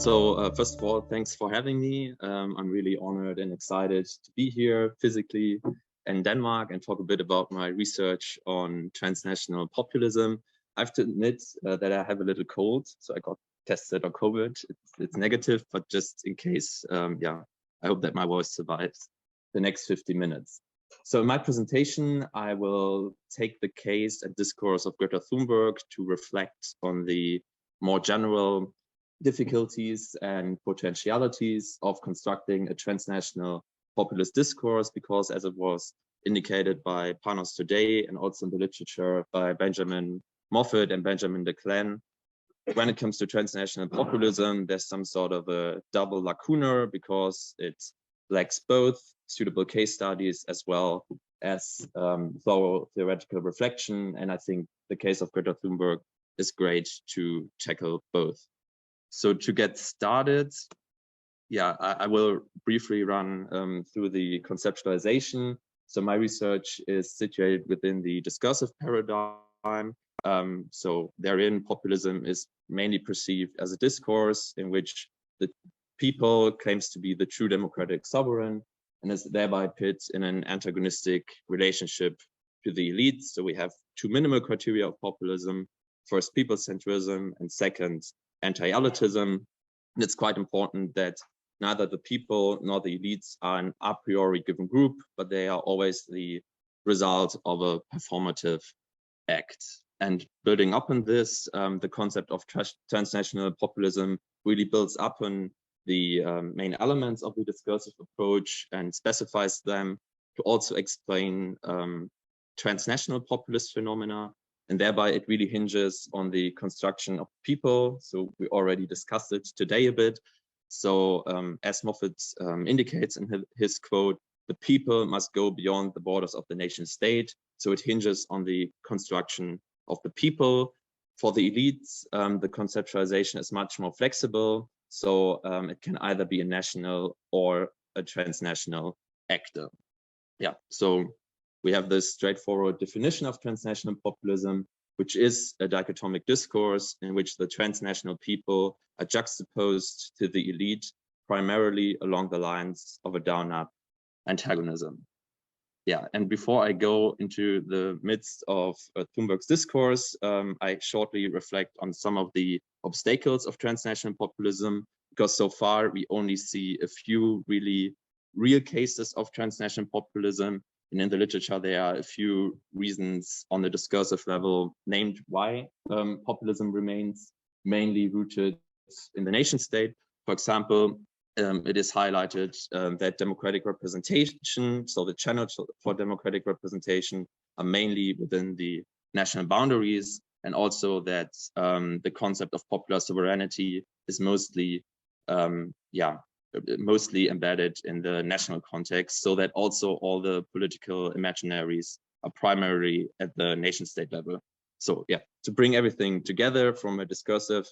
First of all, thanks for having me. I'm really honored and excited to be here physically in Denmark and talk a bit about my research on transnational populism. I have to admit that I have a little cold, so I got tested on COVID. It's negative, but just in case, yeah, I hope that my voice survives the next 50 minutes. So in my presentation, I will take the case and discourse of Greta Thunberg to reflect on the more general difficulties and potentialities of constructing a transnational populist discourse, because as it was indicated by Panos today and also in the literature by Benjamin Moffat and Benjamin de Clen, when it comes to transnational populism, there's some sort of a double lacuna because it lacks both suitable case studies as well as thorough theoretical reflection. And I think the case of Greta Thunberg is great to tackle both. So to get started, yeah, I will briefly run through the conceptualization. So my research is situated within the discursive paradigm. So therein, populism is mainly perceived as a discourse in which the people claims to be the true democratic sovereign and is thereby put in an antagonistic relationship to the elites. So we have two minimal criteria of populism: first, people centrism, and second, anti-elitism. And it's quite important that neither the people nor the elites are an a priori given group, but they are always the result of a performative act. And building up on this, the concept of transnational populism really builds up on the main elements of the discursive approach and specifies them to also explain transnational populist phenomena. And thereby it really hinges on the construction of people. So we already discussed it today a bit. So as Moffat indicates in his quote, the people must go beyond the borders of the nation state. So it hinges on the construction of the people. For the elites, the conceptualization is much more flexible. So it can either be a national or a transnational actor. Yeah, so we have this straightforward definition of transnational populism, which is a dichotomic discourse in which the transnational people are juxtaposed to the elite, primarily along the lines of a down-up antagonism. Yeah, and before I go into the midst of Thunberg's discourse, I shortly reflect on some of the obstacles of transnational populism, because so far we only see a few really real cases of transnational populism. And in the literature, there are a few reasons on the discursive level named why populism remains mainly rooted in the nation state. For example, it is highlighted that democratic representation, so the channels for democratic representation, are mainly within the national boundaries, and also that the concept of popular sovereignty is mostly embedded in the national context, so that also all the political imaginaries are primarily at the nation state level. So yeah, to bring everything together from a discursive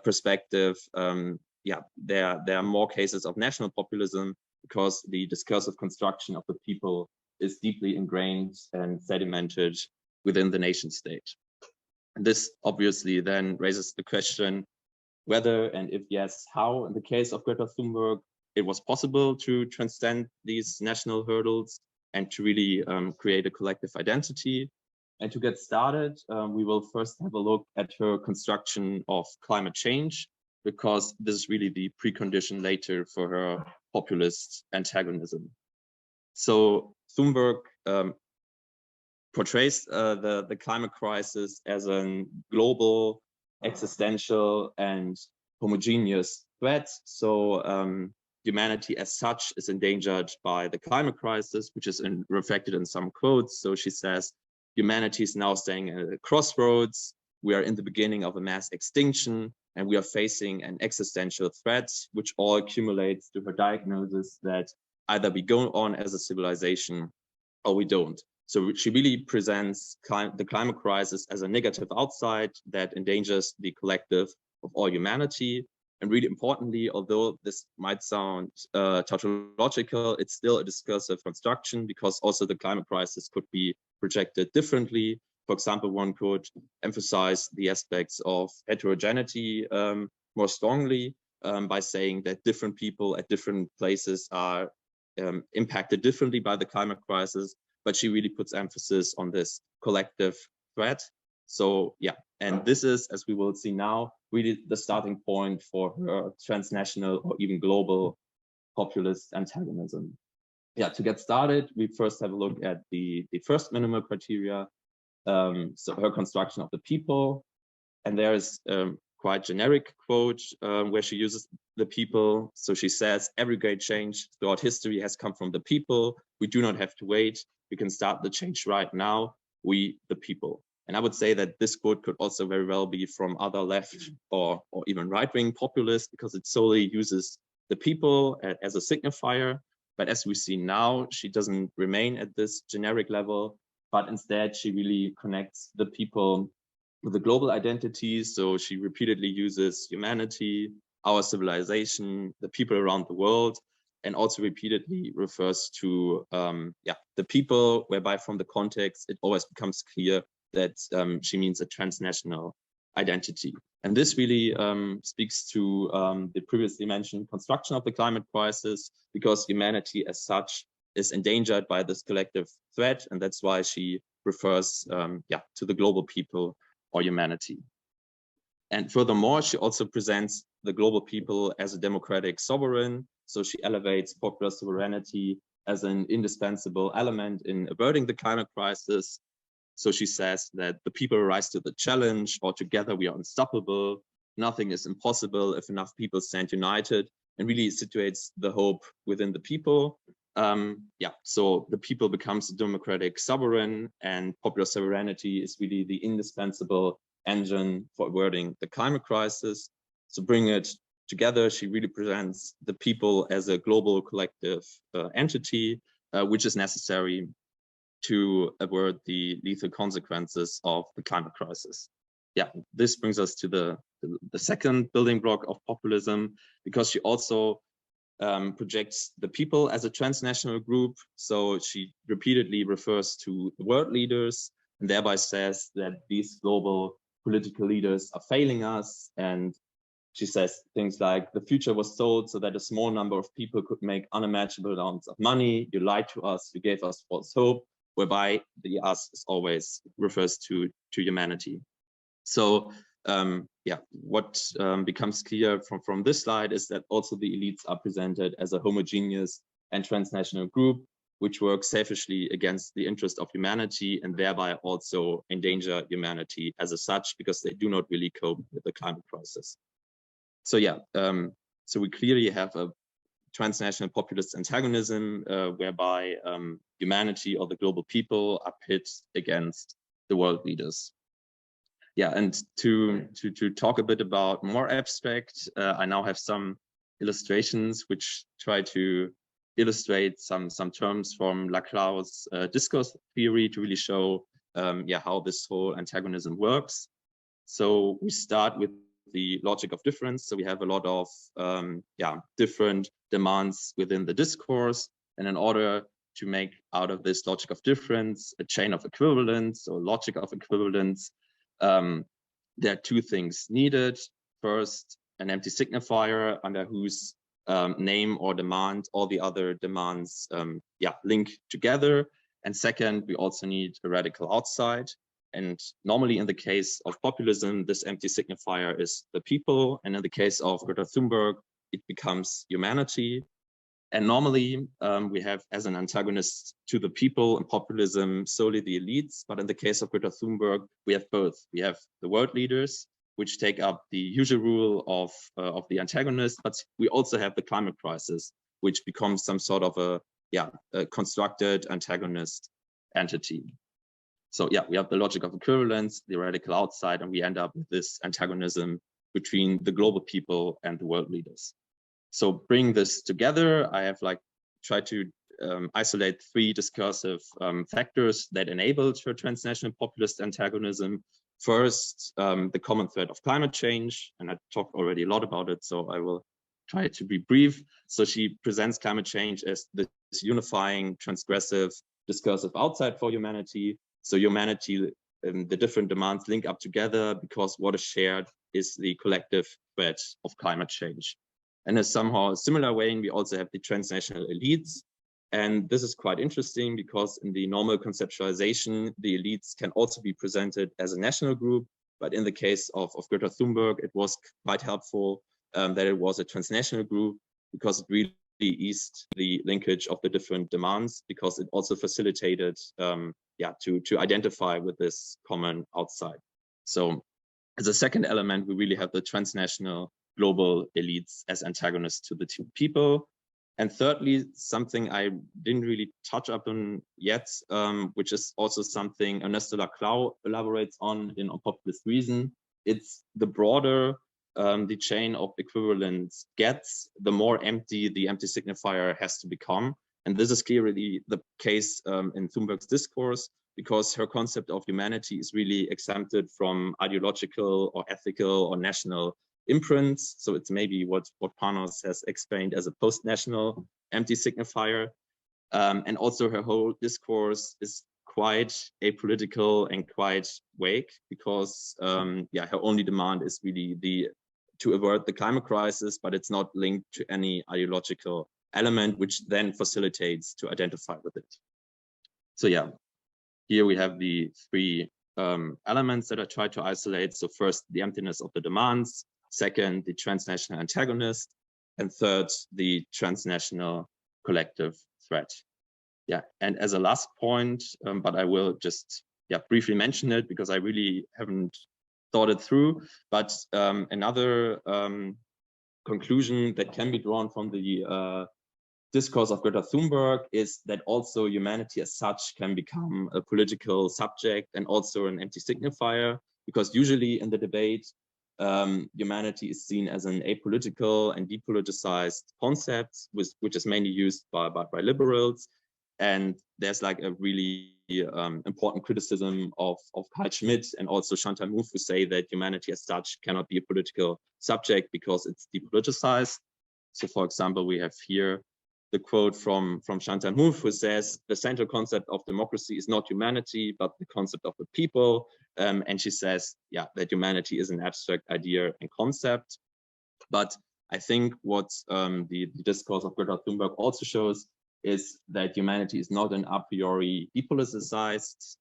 perspective, there are more cases of national populism because the discursive construction of the people is deeply ingrained and sedimented within the nation state. And this obviously then raises the question whether, and if yes, how, in the case of Greta Thunberg, it was possible to transcend these national hurdles and to really create a collective identity. And to get started, we will first have a look at her construction of climate change, because this is really the precondition later for her populist antagonism. So Thunberg portrays the climate crisis as a global, existential, and homogeneous threat. So humanity as such is endangered by the climate crisis, which is reflected in some quotes. So she says, humanity is now standing at a crossroads. We are in the beginning of a mass extinction, and we are facing an existential threat, which all accumulates to her diagnosis that either we go on as a civilization or we don't. So she really presents the climate crisis as a negative outside that endangers the collective of all humanity. And really importantly, although this might sound tautological, it's still a discursive construction, because also the climate crisis could be projected differently. For example, one could emphasize the aspects of heterogeneity more strongly, by saying that different people at different places are impacted differently by the climate crisis, but she really puts emphasis on this collective threat. So yeah, and this is, as we will see now, really the starting point for her transnational or even global populist antagonism. Yeah, to get started, we first have a look at the first minimal criteria. So her construction of the people, and there's quite generic quote where she uses the people. So she says, every great change throughout history has come from the people. We do not have to wait. We can start the change right now. We, the people. And I would say that this quote could also very well be from other left or even right-wing populists, because it solely uses the people as a signifier. But as we see now, she doesn't remain at this generic level, but instead she really connects the people with the global identity. So she repeatedly uses humanity, our civilization, the people around the world, and also repeatedly refers to the people, whereby from the context, it always becomes clear that she means a transnational identity. And this really speaks to the previously mentioned construction of the climate crisis, because humanity as such is endangered by this collective threat. And that's why she refers to the global people or humanity. And furthermore, she also presents the global people as a democratic sovereign. So she elevates popular sovereignty as an indispensable element in averting the climate crisis. So she says that the people rise to the challenge, or together we are unstoppable. Nothing is impossible if enough people stand united, and really situates the hope within the people. So the people becomes a democratic sovereign, and popular sovereignty is really the indispensable engine for averting the climate crisis. So bring it together, she really presents the people as a global collective entity, which is necessary to avert the lethal consequences of the climate crisis. Yeah, this brings us to the second building block of populism, because she also projects the people as a transnational group. So she repeatedly refers to the world leaders, and thereby says that these global political leaders are failing us. And she says things like, the future was sold so that a small number of people could make unimaginable amounts of money. You lied to us, you gave us false hope, whereby the us is always refers to humanity. So what becomes clear from this slide is that also the elites are presented as a homogeneous and transnational group, which works selfishly against the interest of humanity, and thereby also endanger humanity as such, because they do not really cope with the climate crisis. So so we clearly have a transnational populist antagonism, whereby humanity or the global people are pit against the world leaders. Yeah, and to talk a bit about more abstract, I now have some illustrations which try to illustrate some terms from Laclau's discourse theory to really show how this whole antagonism works. So we start with the logic of difference. So we have a lot of different demands within the discourse, and in order to make out of this logic of difference a chain of equivalence or logic of equivalence, there are two things needed. First, an empty signifier under whose name or demand all the other demands link together. And second, we also need a radical outside. And normally in the case of populism, this empty signifier is the people. And in the case of Greta Thunberg, it becomes humanity. And normally we have as an antagonist to the people in populism solely the elites. But in the case of Greta Thunberg, we have both. We have the world leaders, which take up the usual role of the antagonist, but we also have the climate crisis, which becomes some sort of a constructed antagonist entity. So yeah, we have the logic of equivalence, the radical outside, and we end up with this antagonism between the global people and the world leaders. So bring this together, I have tried to isolate three discursive factors that enabled her transnational populist antagonism. First, the common thread of climate change, and I talked already a lot about it, so I will try to be brief. So she presents climate change as this unifying, transgressive, discursive outside for humanity. So humanity, the different demands link up together because what is shared is the collective threat of climate change. And in somehow similar way, we also have the transnational elites. And this is quite interesting because in the normal conceptualization, the elites can also be presented as a national group. But in the case of Greta Thunberg, it was quite helpful that it was a transnational group because it really eased the linkage of the different demands, because it also facilitated to identify with this common outside. So as a second element, we really have the transnational global elites as antagonists to the two people. And thirdly, something I didn't really touch upon yet, which is also something Ernesto Laclau elaborates on in On Populist Reason. It's the broader the chain of equivalence gets, the more empty the empty signifier has to become. And this is clearly the case in Thunberg's discourse, because her concept of humanity is really exempted from ideological or ethical or national imprints. So it's maybe what Panos has explained as a post-national empty signifier. And also her whole discourse is quite apolitical and quite vague, because her only demand is really to avert the climate crisis, but it's not linked to any ideological element, which then facilitates to identify with it. So yeah, here we have the three elements that I try to isolate. So first, the emptiness of the demands. Second, the transnational antagonist. And third, the transnational collective threat. Yeah, and as a last point, but I will just briefly mention it because I really haven't thought it through. But another conclusion that can be drawn from the discourse of Greta Thunberg is that also humanity as such can become a political subject and also an empty signifier, because usually in the debate, humanity is seen as an apolitical and depoliticized concept, which is mainly used by liberals. And there's like a really important criticism of Carl Schmidt and also Chantal Mouffe, who say that humanity as such cannot be a political subject because it's depoliticized. So for example, we have here the quote from Chantal Mouffe, who says, the central concept of democracy is not humanity, but the concept of the people. And she says, that humanity is an abstract idea and concept. But I think what the discourse of Greta Thunberg also shows is that humanity is not an a priori depoliticized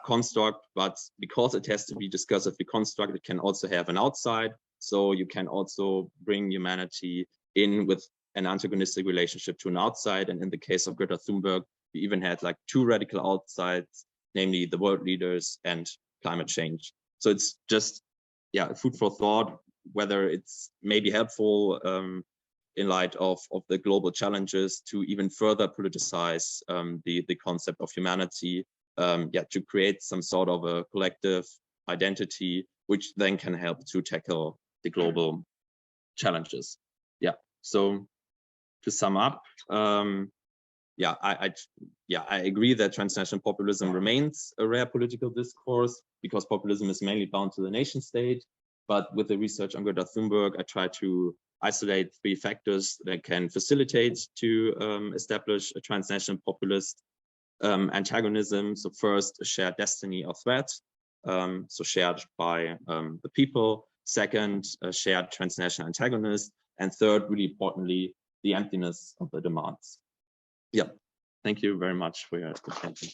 construct, but because it has to be discursively constructed, it can also have an outside. So you can also bring humanity in with an antagonistic relationship to an outside. And in the case of Greta Thunberg, we even had like two radical outsides, namely the world leaders and climate change. So it's just, food for thought, whether it's maybe helpful in light of the global challenges to even further politicize the concept of humanity, to create some sort of a collective identity, which then can help to tackle the global challenges. So to sum up, I agree that transnational populism remains a rare political discourse because populism is mainly bound to the nation state. But with the research on Greta Thunberg, I try to isolate three factors that can facilitate to establish a transnational populist antagonism. So first, a shared destiny or threat, so shared by the people. Second, a shared transnational antagonist. And third, really importantly, the emptiness of the demands. Thank you very much for your attention.